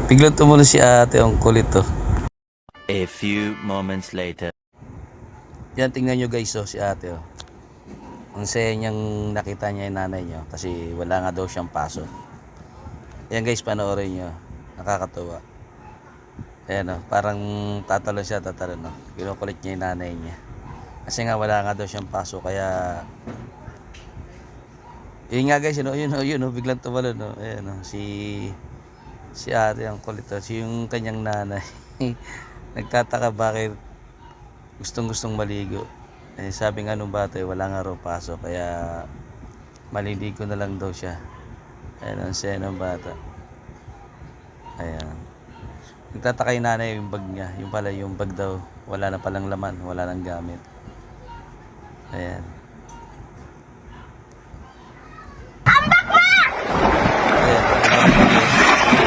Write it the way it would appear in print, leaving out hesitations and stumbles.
Biglang tumulo si ate, ang kulit to. A few moments later. Yan, tingnan nyo guys, oh, si ate, oh. Ang saya niyang nakita niya yung nanay niyo kasi wala nga daw siyang paso. Yan guys, panoorin nyo. Nakakatuwa. Ayan, oh, parang tatalo siya, no. Kinukulit niya yung nanay niya. Kasi nga wala nga daw siyang paso, kaya yun nga guys, yun, oh, biglang tumalo, no. Ayan, oh, si ate ang kulit, oh. Si yung kanyang nanay. Nagtataka bakit gustong maligo. Eh, sabi nga nung bata, wala nga raw paso, kaya maliligo na lang daw siya. Ayan ang saya ng bata. Ayan. Nagtataka yung nanay yung bag niya. Yung pala yung bag daw, wala na palang laman, wala nang gamit. Ayan.